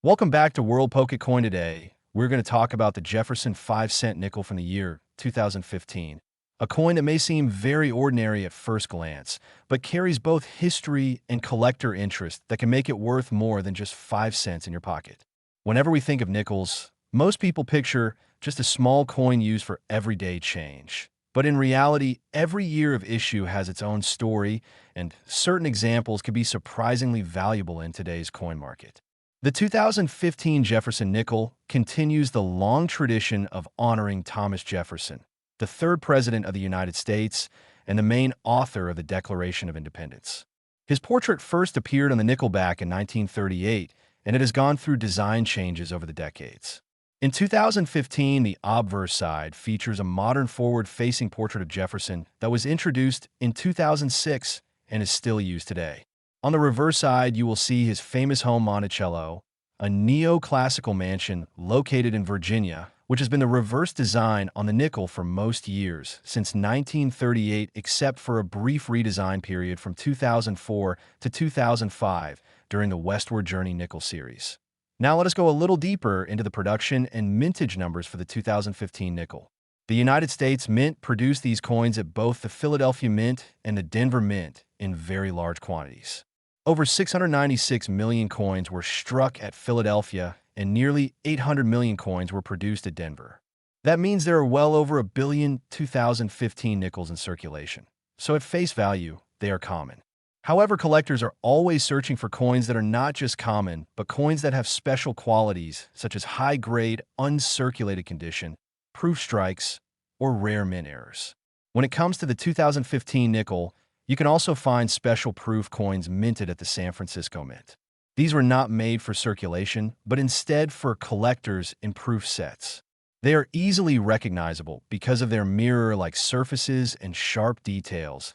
Welcome back to World Pocket Coin today. We're going to talk about the Jefferson 5-cent nickel from the year 2015. A coin that may seem very ordinary at first glance, but carries both history and collector interest that can make it worth more than just 5 cents in your pocket. Whenever we think of nickels, most people picture just a small coin used for everyday change. But in reality, every year of issue has its own story, and certain examples can be surprisingly valuable in today's coin market. The 2015 Jefferson nickel continues the long tradition of honoring Thomas Jefferson, the third president of the United States and the main author of the Declaration of Independence. His portrait first appeared on the nickelback in 1938, and it has gone through design changes over the decades. In 2015, the obverse side features a modern forward-facing portrait of Jefferson that was introduced in 2006 and is still used today. On the reverse side, you will see his famous home Monticello, a neoclassical mansion located in Virginia, which has been the reverse design on the nickel for most years, since 1938 except for a brief redesign period from 2004 to 2005 during the Westward Journey nickel series. Now let us go a little deeper into the production and mintage numbers for the 2015 nickel. The United States Mint produced these coins at both the Philadelphia Mint and the Denver Mint in very large quantities. Over 696 million coins were struck at Philadelphia, and nearly 800 million coins were produced at Denver. That means there are well over a billion 2015 nickels in circulation. So at face value, they are common. However, collectors are always searching for coins that are not just common, but coins that have special qualities, such as high-grade, uncirculated condition, proof strikes, or rare mint errors. When it comes to the 2015 nickel, you can also find special proof coins minted at the San Francisco Mint. These were not made for circulation, but instead for collectors in proof sets. They are easily recognizable because of their mirror-like surfaces and sharp details.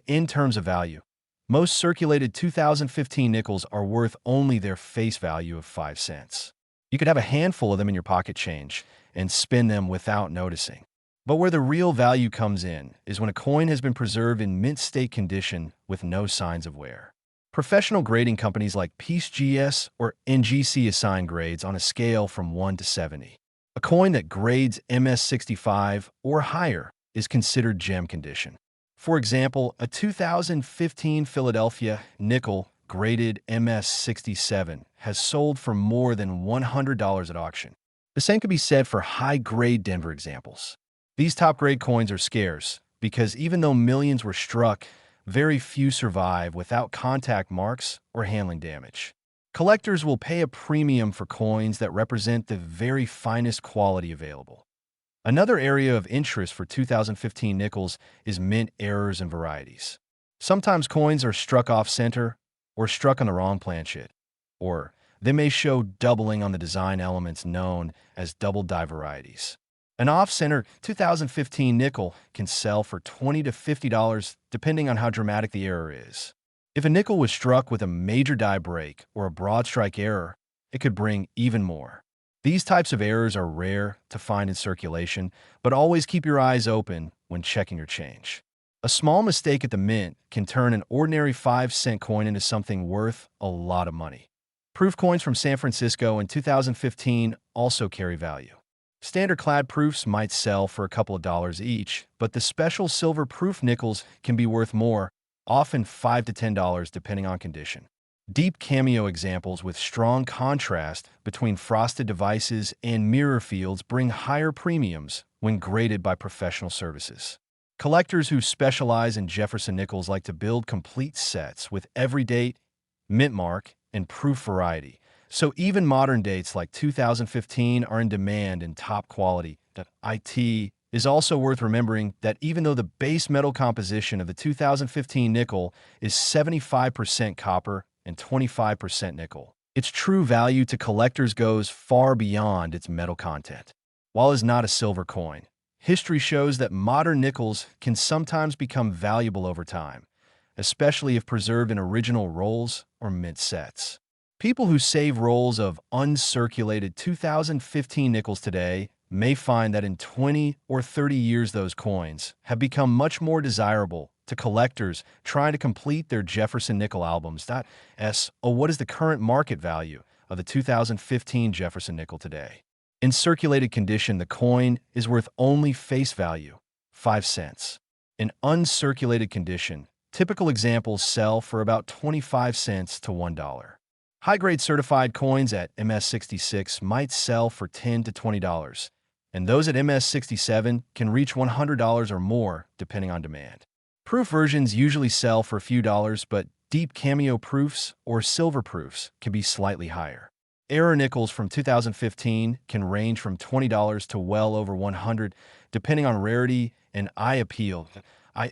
In terms of value, most circulated 2015 nickels are worth only their face value of 5 cents. You could have a handful of them in your pocket change and spend them without noticing. But where the real value comes in is when a coin has been preserved in mint state condition with no signs of wear. Professional grading companies like PeaceGS or NGC assign grades on a scale from 1 to 70. A coin that grades MS65 or higher is considered gem condition. For example, a 2015 Philadelphia nickel graded MS67 has sold for more than $100 at auction. The same could be said for high-grade Denver examples. These top-grade coins are scarce because even though millions were struck, very few survive without contact marks or handling damage. Collectors will pay a premium for coins that represent the very finest quality available. Another area of interest for 2015 nickels is mint errors and varieties. Sometimes coins are struck off-center or struck on the wrong planchet, or they may show doubling on the design elements known as double die varieties. An off-center 2015 nickel can sell for $20 to $50 depending on how dramatic the error is. If a nickel was struck with a major die break or a broad strike error, it could bring even more. These types of errors are rare to find in circulation, but always keep your eyes open when checking your change. A small mistake at the mint can turn an ordinary 5-cent coin into something worth a lot of money. Proof coins from San Francisco in 2015 also carry value. Standard clad proofs might sell for a couple of dollars each, but the special silver proof nickels can be worth more, often $5 to $10 depending on condition. Deep cameo examples with strong contrast between frosted devices and mirror fields bring higher premiums when graded by professional services. Collectors who specialize in Jefferson nickels like to build complete sets with every date, mint mark, and proof variety. So even modern dates like 2015 are in demand in top quality. It is also worth remembering that even though the base metal composition of the 2015 nickel is 75% copper and 25% nickel, its true value to collectors goes far beyond its metal content. While it is not a silver coin, history shows that modern nickels can sometimes become valuable over time, especially if preserved in original rolls or mint sets. People who save rolls of uncirculated 2015 nickels today may find that in 20 or 30 years those coins have become much more desirable to collectors trying to complete their Jefferson nickel albums. What is the current market value of the 2015 Jefferson nickel today. In circulated condition, the coin is worth only face value, 5 cents. In uncirculated condition, typical examples sell for about 25 cents to $1. High-grade certified coins at MS66 might sell for $10 to $20, and those at MS67 can reach $100 or more, depending on demand. Proof versions usually sell for a few dollars, but deep cameo proofs or silver proofs can be slightly higher. Error nickels from 2015 can range from $20 to well over $100, depending on rarity and eye appeal.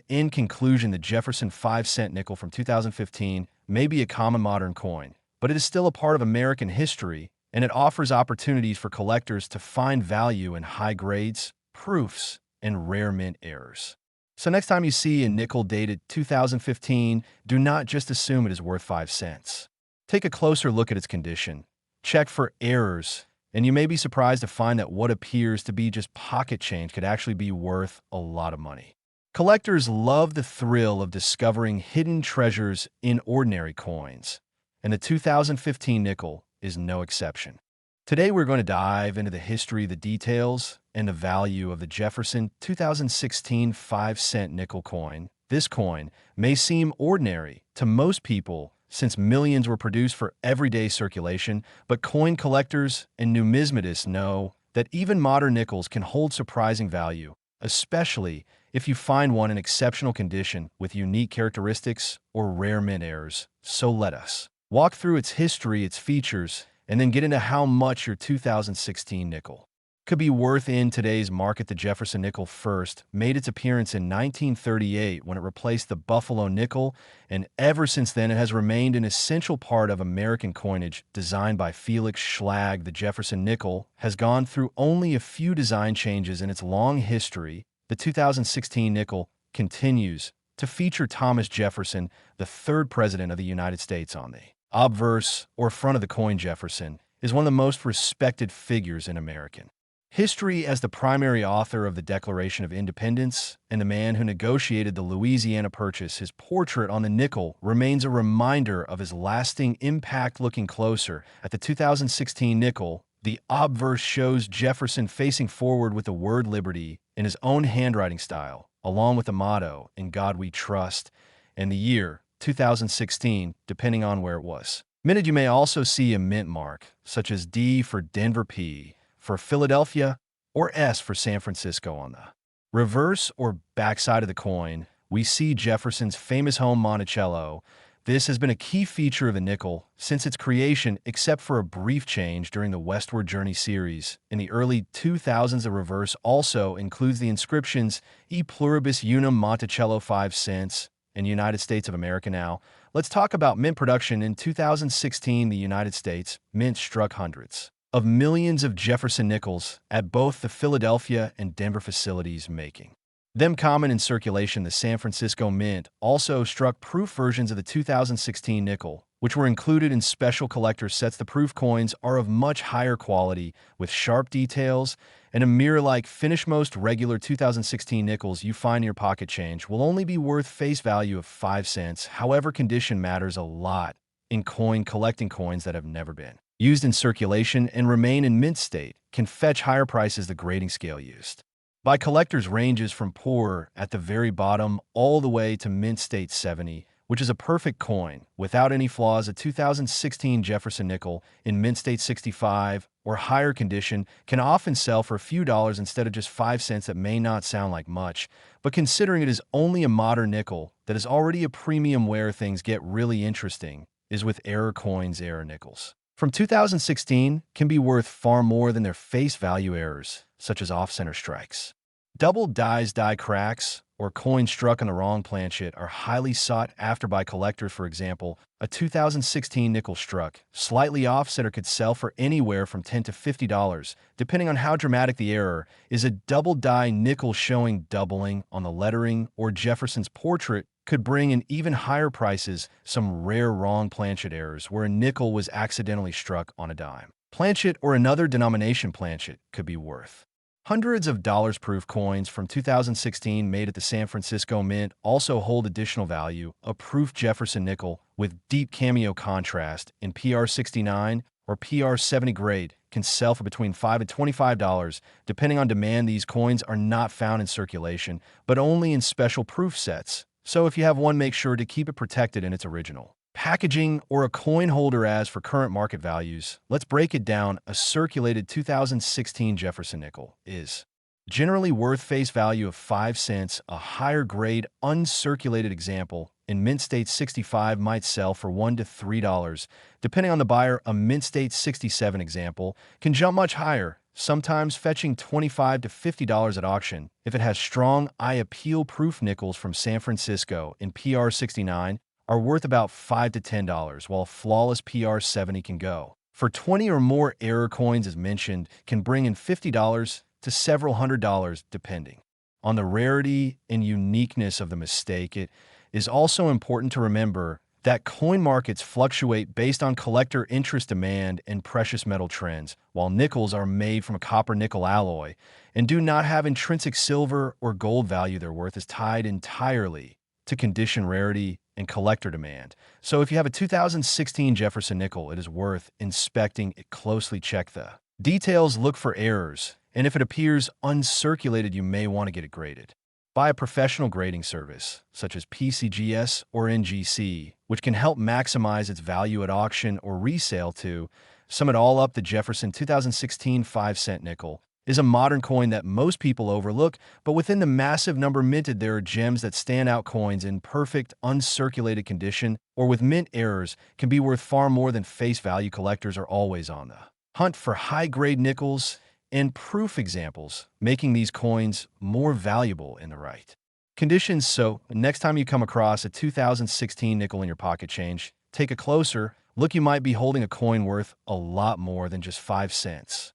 In conclusion, the Jefferson 5-cent nickel from 2015 may be a common modern coin, but it is still a part of American history, and it offers opportunities for collectors to find value in high grades, proofs, and rare mint errors. So next time you see a nickel dated 2015, do not just assume it is worth 5 cents. Take a closer look at its condition. Check for errors, and you may be surprised to find that what appears to be just pocket change could actually be worth a lot of money. Collectors love the thrill of discovering hidden treasures in ordinary coins, and the 2015 nickel is no exception. Today we're going to dive into the history, the details, and the value of the Jefferson 2016 5-cent nickel coin. This coin may seem ordinary to most people since millions were produced for everyday circulation, but coin collectors and numismatists know that even modern nickels can hold surprising value, especially if you find one in exceptional condition with unique characteristics or rare mint errors. So let us walk through its history, its features, and then get into how much your 2016 nickel could be worth in today's market. The Jefferson nickel first made its appearance in 1938 when it replaced the Buffalo nickel, and ever since then it has remained an essential part of American coinage. Designed by Felix Schlag, the Jefferson nickel has gone through only a few design changes in its long history. The 2016 nickel continues to feature Thomas Jefferson, the third president of the United States, on the obverse or front of the coin. Jefferson is one of the most respected figures in American history as the primary author of the Declaration of Independence and the man who negotiated the Louisiana Purchase. His portrait on the nickel remains a reminder of his lasting impact. Looking closer at the 2016 nickel, the obverse shows Jefferson facing forward with the word liberty in his own handwriting style, along with the motto, "In God We Trust," and the year 2016, depending on where it was minted. You may also see a mint mark, such as D for Denver, P for Philadelphia, or S for San Francisco. On the reverse or backside of the coin, we see Jefferson's famous home, Monticello. This has been a key feature of the nickel since its creation, except for a brief change during the Westward Journey series. In the early 2000s, the reverse also includes the inscriptions E Pluribus Unum Monticello 5 cents in United States of America. Now, let's talk about mint production. In 2016, the United States Mint struck hundreds of millions of Jefferson nickels at both the Philadelphia and Denver facilities, making them common in circulation. The San Francisco Mint also struck proof versions of the 2016 nickel, which were included in special collector sets. The proof coins are of much higher quality, with sharp details and a mirror-like finish. Most regular 2016 nickels you find in your pocket change will only be worth face value of 5 cents. However, condition matters a lot in coin collecting. Coins that have never been used in circulation and remain in mint state can fetch higher prices. The grading scale used by collectors ranges from poor at the very bottom all the way to mint state 70, which is a perfect coin without any flaws. A 2016 Jefferson nickel in mint state 65 or higher condition can often sell for a few dollars instead of just 5 cents. That may not sound like much, but considering it is only a modern nickel that is already a premium, where things get really interesting is with error coins. Error nickels from 2016 can be worth far more than their face value. Errors such as off-center strikes, double die cracks, or coins struck on the wrong planchet are highly sought after by collectors. For example, a 2016 nickel struck slightly off-center could sell for anywhere from $10 to $50, depending on how dramatic the error is. A double die nickel showing doubling on the lettering or Jefferson's portrait could bring in even higher prices. Some rare wrong planchet errors where a nickel was accidentally struck on a dime planchet or another denomination planchet could be worth hundreds of dollars. Proof coins from 2016 made at the San Francisco Mint also hold additional value. A proof Jefferson nickel with deep cameo contrast in PR 69 or PR70 grade can sell for between $5 and $25. Depending on demand, these coins are not found in circulation, but only in special proof sets. So if you have one, make sure to keep it protected in its original packaging or a coin holder. As for current market values, let's break it down. A circulated 2016 Jefferson nickel is generally worth face value of 5 cents. A higher grade uncirculated example in mint state 65 might sell for $1 to $3. Depending on the buyer, a mint state 67 example can jump much higher, sometimes fetching $25 to $50 at auction. If it has strong eye appeal, proof nickels from San Francisco in PR69 are worth about $5 to $10, while flawless PR70 can go for 20 or more. Error coins, as mentioned, can bring in $50 to several $100s depending on the rarity and uniqueness of the mistake. It is also important to remember that coin markets fluctuate based on collector interest, demand, and precious metal trends. While nickels are made from a copper-nickel alloy and do not have intrinsic silver or gold value, their worth is tied entirely to condition, rarity, and collector demand. So if you have a 2016 Jefferson nickel, it is worth inspecting it closely. Check the details, look for errors, and if it appears uncirculated, you may want to get it graded by a professional grading service such as PCGS or NGC, which can help maximize its value at auction or resale. To sum it all up, the Jefferson 2016 5-cent nickel is a modern coin that most people overlook, but within the massive number minted, there are gems that stand out. Coins in perfect, uncirculated condition or with mint errors can be worth far more than face value. Collectors are always on the hunt for high-grade nickels and proof examples, making these coins more valuable in the right conditions. So next time you come across a 2016 nickel in your pocket change, take a closer look. You might be holding a coin worth a lot more than just 5 cents.